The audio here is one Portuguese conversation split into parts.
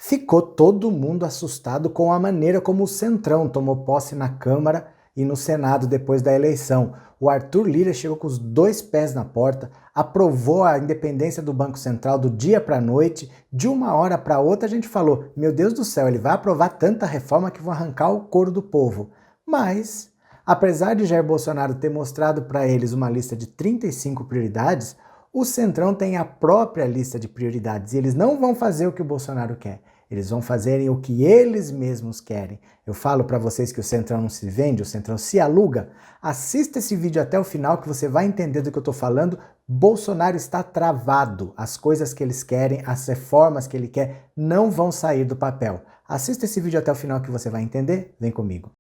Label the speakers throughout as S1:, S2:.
S1: Ficou todo mundo assustado com a maneira como o Centrão tomou posse na Câmara e no Senado depois da eleição. O Arthur Lira chegou com os dois pés na porta, aprovou a independência do Banco Central do dia para a noite, de uma hora para outra a gente falou, meu Deus do céu, ele vai aprovar tanta reforma que vão arrancar o couro do povo. Mas, apesar de Jair Bolsonaro ter mostrado para eles uma lista de 35 prioridades, o Centrão tem a própria lista de prioridades e eles não vão fazer o que o Bolsonaro quer. Eles vão fazerem o que eles mesmos querem. Eu falo para vocês que o Centrão não se vende, o Centrão se aluga. Assista esse vídeo até o final que você vai entender do que eu estou falando. Bolsonaro está travado. As coisas que eles querem, as reformas que ele quer, não vão sair do papel. Assista esse vídeo até o final que você vai entender. Vem comigo.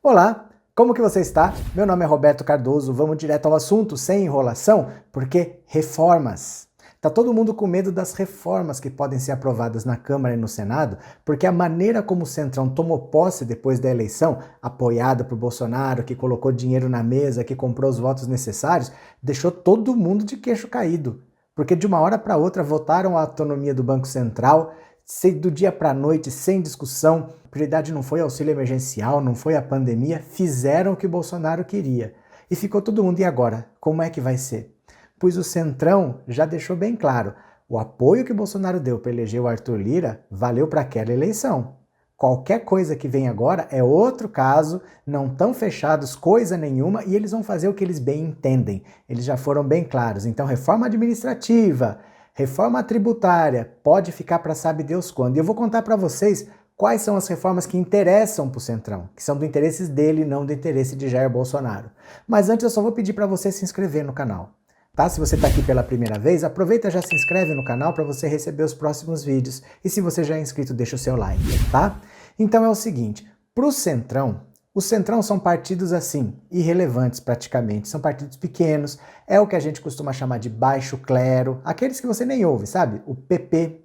S1: Olá! Como que você está? Meu nome é Roberto Cardoso, vamos direto ao assunto, sem enrolação, porque reformas. Tá todo mundo com medo das reformas que podem ser aprovadas na Câmara e no Senado, porque a maneira como o Centrão tomou posse depois da eleição, apoiado por Bolsonaro, que colocou dinheiro na mesa, que comprou os votos necessários, deixou todo mundo de queixo caído. Porque de uma hora para outra votaram a autonomia do Banco Central, do dia para a noite, sem discussão, a prioridade não foi auxílio emergencial, não foi a pandemia, fizeram o que o Bolsonaro queria. E ficou todo mundo, e agora? Como é que vai ser? Pois o Centrão já deixou bem claro, o apoio que o Bolsonaro deu para eleger o Arthur Lira valeu para aquela eleição. Qualquer coisa que vem agora é outro caso, não estão fechados coisa nenhuma e eles vão fazer o que eles bem entendem. Eles já foram bem claros. Então, reforma administrativa, reforma tributária, pode ficar para sabe Deus quando. E eu vou contar para vocês quais são as reformas que interessam para o Centrão, que são do interesse dele, não do interesse de Jair Bolsonaro. Mas antes eu só vou pedir para você se inscrever no canal. Tá? Se você está aqui pela primeira vez, aproveita e já se inscreve no canal para você receber os próximos vídeos. E se você já é inscrito, deixa o seu like, tá? Então é o seguinte, para o Centrão, os Centrão são partidos assim, irrelevantes praticamente, são partidos pequenos, é o que a gente costuma chamar de baixo clero, aqueles que você nem ouve, sabe? O PP,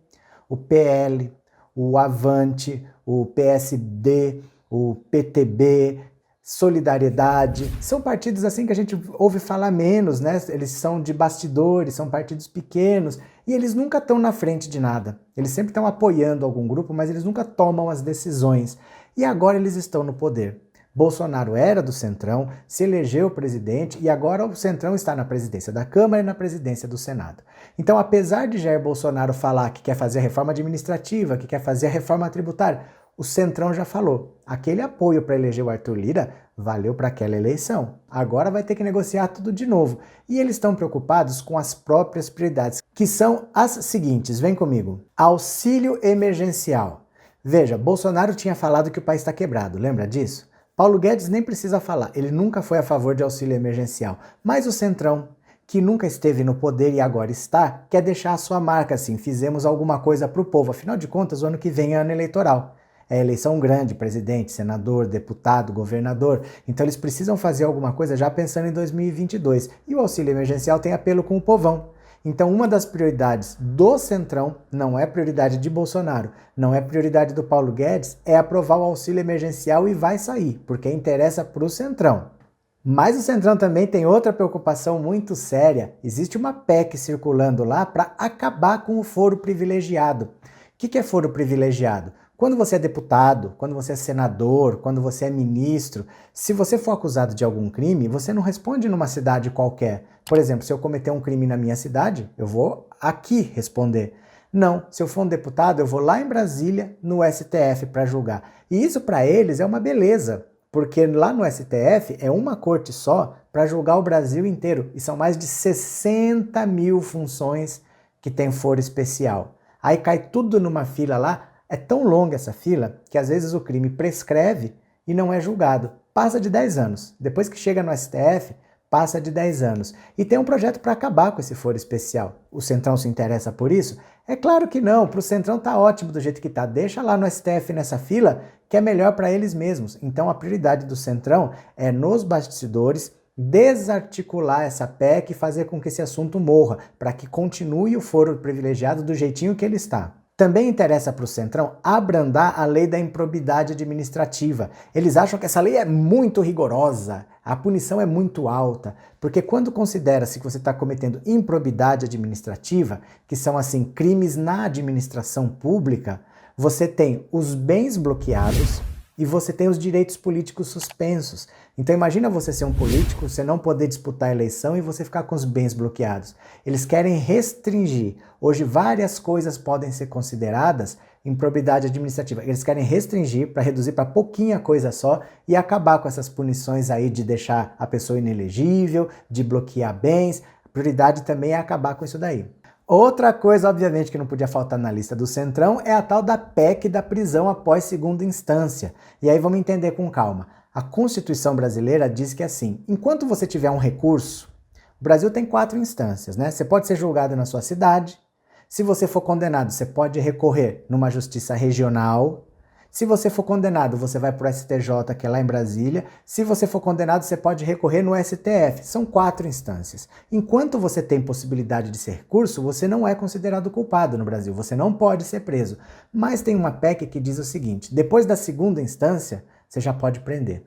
S1: o PL, o Avante, o PSD, o PTB, Solidariedade, são partidos assim que a gente ouve falar menos, né? Eles são de bastidores, são partidos pequenos e eles nunca estão na frente de nada. Eles sempre estão apoiando algum grupo, mas eles nunca tomam as decisões. E agora eles estão no poder. Bolsonaro era do Centrão, se elegeu presidente e agora o Centrão está na presidência da Câmara e na presidência do Senado. Então, apesar de Jair Bolsonaro falar que quer fazer a reforma administrativa, que quer fazer a reforma tributária, o Centrão já falou, aquele apoio para eleger o Arthur Lira valeu para aquela eleição. Agora vai ter que negociar tudo de novo. E eles estão preocupados com as próprias prioridades, que são as seguintes, vem comigo. Auxílio emergencial. Veja, Bolsonaro tinha falado que o país está quebrado, lembra disso? Paulo Guedes nem precisa falar, ele nunca foi a favor de auxílio emergencial. Mas o Centrão, que nunca esteve no poder e agora está, quer deixar a sua marca assim, fizemos alguma coisa para o povo. Afinal de contas, o ano que vem é ano eleitoral. É eleição grande, presidente, senador, deputado, governador. Então eles precisam fazer alguma coisa já pensando em 2022. E o auxílio emergencial tem apelo com o povão. Então uma das prioridades do Centrão, não é prioridade de Bolsonaro, não é prioridade do Paulo Guedes, é aprovar o auxílio emergencial e vai sair, porque interessa para o Centrão. Mas o Centrão também tem outra preocupação muito séria. Existe uma PEC circulando lá para acabar com o foro privilegiado. O que é foro privilegiado? Quando você é deputado, quando você é senador, quando você é ministro, se você for acusado de algum crime, você não responde numa cidade qualquer. Por exemplo, se eu cometer um crime na minha cidade, eu vou aqui responder. Não, se eu for um deputado, eu vou lá em Brasília, no STF, para julgar. E isso para eles é uma beleza, porque lá no STF é uma corte só para julgar o Brasil inteiro. E são mais de 60 mil funções que tem foro especial. Aí cai tudo numa fila lá. É tão longa essa fila que às vezes o crime prescreve e não é julgado. Passa de 10 anos. Depois que chega no STF, passa de 10 anos. E tem um projeto para acabar com esse foro especial. O Centrão se interessa por isso? É claro que não. Para o Centrão tá ótimo do jeito que tá. Deixa lá no STF nessa fila que é melhor para eles mesmos. Então a prioridade do Centrão é nos bastidores desarticular essa PEC e fazer com que esse assunto morra, para que continue o foro privilegiado do jeitinho que ele está. Também interessa para o Centrão abrandar a lei da improbidade administrativa. Eles acham que essa lei é muito rigorosa, A punição é muito alta, porque quando considera-se que você está cometendo improbidade administrativa, que são assim crimes na administração pública, você tem os bens bloqueados e você tem os direitos políticos suspensos. Então imagina você ser um político, você não poder disputar a eleição e você ficar com os bens bloqueados. Eles querem restringir. Hoje várias coisas podem ser consideradas improbidade administrativa. Eles querem restringir para reduzir para pouquinha coisa só e acabar com essas punições aí de deixar a pessoa inelegível, de bloquear bens. A prioridade também é acabar com isso daí. Outra coisa, obviamente, que não podia faltar na lista do Centrão é a tal da PEC da prisão após segunda instância. E aí vamos entender com calma. A Constituição brasileira diz que assim, enquanto você tiver um recurso, o Brasil tem 4 instâncias, né? Você pode ser julgado na sua cidade. Se você for condenado, você pode recorrer numa justiça regional. Se você for condenado, você vai para o STJ, que é lá em Brasília. Se você for condenado, você pode recorrer no STF. São 4 instâncias. Enquanto você tem possibilidade de ser recurso, você não é considerado culpado no Brasil. Você não pode ser preso. Mas tem uma PEC que diz o seguinte: depois da segunda instância, você já pode prender.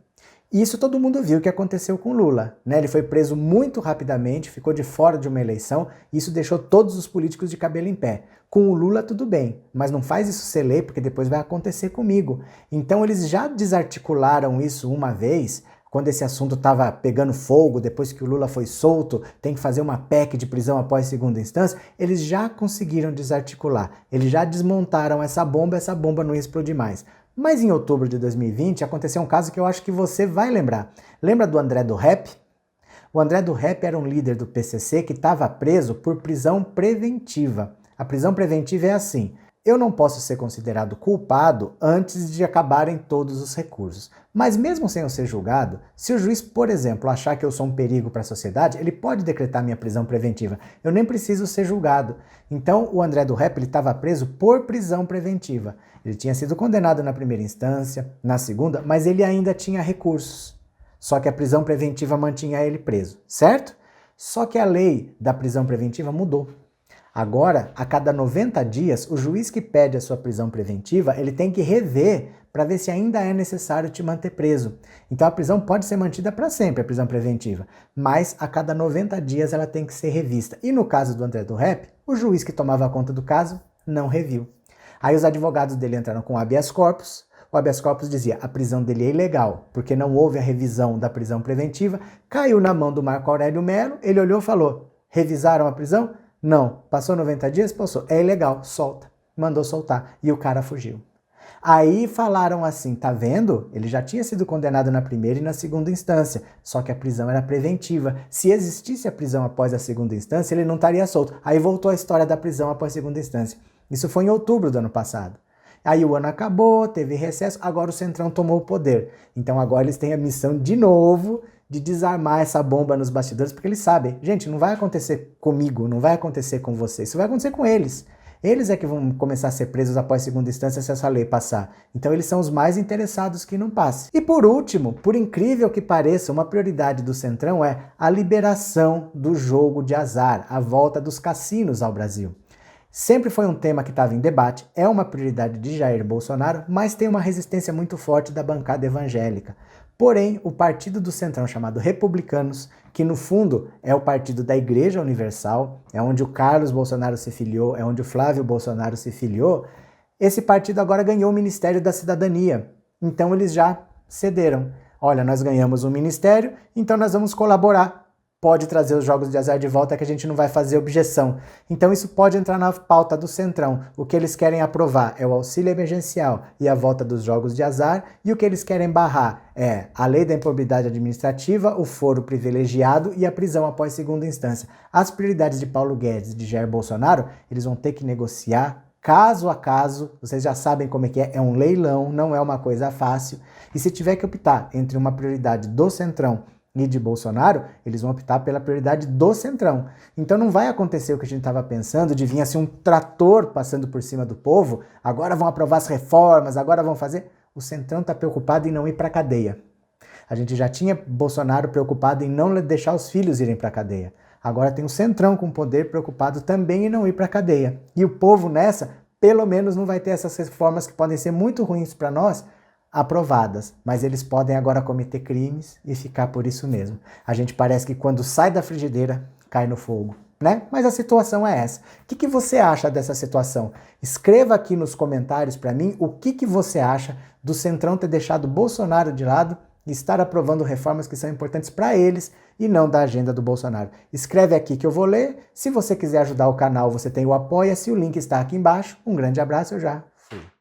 S1: Isso todo mundo viu que aconteceu com Lula, né? Ele foi preso muito rapidamente, ficou de fora de uma eleição, e isso deixou todos os políticos de cabelo em pé. Com o Lula tudo bem, mas não faz isso ser lei, porque depois vai acontecer comigo. Então eles já desarticularam isso uma vez, quando esse assunto estava pegando fogo, depois que o Lula foi solto, tem que fazer uma PEC de prisão após segunda instância, eles já conseguiram desarticular, eles já desmontaram essa bomba não ia explodir mais. Mas em outubro de 2020 aconteceu um caso que eu acho que você vai lembrar. Lembra do André do Rep? O André do Rep era um líder do PCC que estava preso por prisão preventiva. A prisão preventiva é assim: eu não posso ser considerado culpado antes de acabarem todos os recursos. Mas mesmo sem eu ser julgado, se o juiz, por exemplo, achar que eu sou um perigo para a sociedade, ele pode decretar minha prisão preventiva. Eu nem preciso ser julgado. Então o André do Rep estava preso por prisão preventiva. Ele tinha sido condenado na primeira instância, na segunda, mas ele ainda tinha recursos. Só que a prisão preventiva mantinha ele preso, certo? Só que a lei da prisão preventiva mudou. Agora, a cada 90 dias, o juiz que pede a sua prisão preventiva, ele tem que rever para ver se ainda é necessário te manter preso. Então a prisão pode ser mantida para sempre, a prisão preventiva, mas a cada 90 dias ela tem que ser revista. E no caso do André do Rep, o juiz que tomava conta do caso não reviu. Aí os advogados dele entraram com habeas corpus. O habeas corpus dizia a prisão dele é ilegal, porque não houve a revisão da prisão preventiva. Caiu na mão do Marco Aurélio Melo, ele olhou e falou: revisaram a prisão? Não. Passou 90 dias? Passou. É ilegal, solta. Mandou soltar. E o cara fugiu. Aí falaram assim, tá vendo? Ele já tinha sido condenado na primeira e na segunda instância, só que a prisão era preventiva. Se existisse a prisão após a segunda instância, ele não estaria solto. Aí voltou a história da prisão após a segunda instância. Isso foi em outubro do ano passado. Aí o ano acabou, teve recesso, agora o Centrão tomou o poder. Então agora eles têm a missão de novo de desarmar essa bomba nos bastidores, porque eles sabem, gente, não vai acontecer comigo, não vai acontecer com vocês, isso vai acontecer com eles. Eles é que vão começar a ser presos após segunda instância se essa lei passar. Então eles são os mais interessados que não passe. E por último, por incrível que pareça, uma prioridade do Centrão é a liberação do jogo de azar, a volta dos cassinos ao Brasil. Sempre foi um tema que estava em debate, é uma prioridade de Jair Bolsonaro, mas tem uma resistência muito forte da bancada evangélica. Porém, o partido do Centrão, chamado Republicanos, que no fundo é o partido da Igreja Universal, é onde o Carlos Bolsonaro se filiou, é onde o Flávio Bolsonaro se filiou, esse partido agora ganhou o Ministério da Cidadania. Então eles já cederam. Olha, nós ganhamos um ministério, então nós vamos colaborar. Pode trazer os jogos de azar de volta que a gente não vai fazer objeção. Então isso pode entrar na pauta do Centrão. O que eles querem aprovar é o auxílio emergencial e a volta dos jogos de azar, e o que eles querem barrar é a lei da improbidade administrativa, o foro privilegiado e a prisão após segunda instância. As prioridades de Paulo Guedes e de Jair Bolsonaro, eles vão ter que negociar caso a caso. Vocês já sabem como é um leilão, não é uma coisa fácil. E se tiver que optar entre uma prioridade do Centrão e de Bolsonaro, eles vão optar pela prioridade do Centrão. Então não vai acontecer o que a gente estava pensando, de vir assim um trator passando por cima do povo, agora vão aprovar as reformas, agora vão fazer. O Centrão está preocupado em não ir para a cadeia. A gente já tinha Bolsonaro preocupado em não deixar os filhos irem para a cadeia. Agora tem o Centrão com poder preocupado também em não ir para a cadeia. E o povo nessa, pelo menos não vai ter essas reformas que podem ser muito ruins para nós, aprovadas, mas eles podem agora cometer crimes e ficar por isso mesmo. A gente parece que quando sai da frigideira, cai no fogo, né? Mas a situação é essa. O que você acha dessa situação? Escreva aqui nos comentários para mim o que você acha do Centrão ter deixado Bolsonaro de lado e estar aprovando reformas que são importantes para eles e não da agenda do Bolsonaro. Escreve aqui que eu vou ler. Se você quiser ajudar o canal, você tem o Apoia-se, o link está aqui embaixo. Um grande abraço, eu já fui.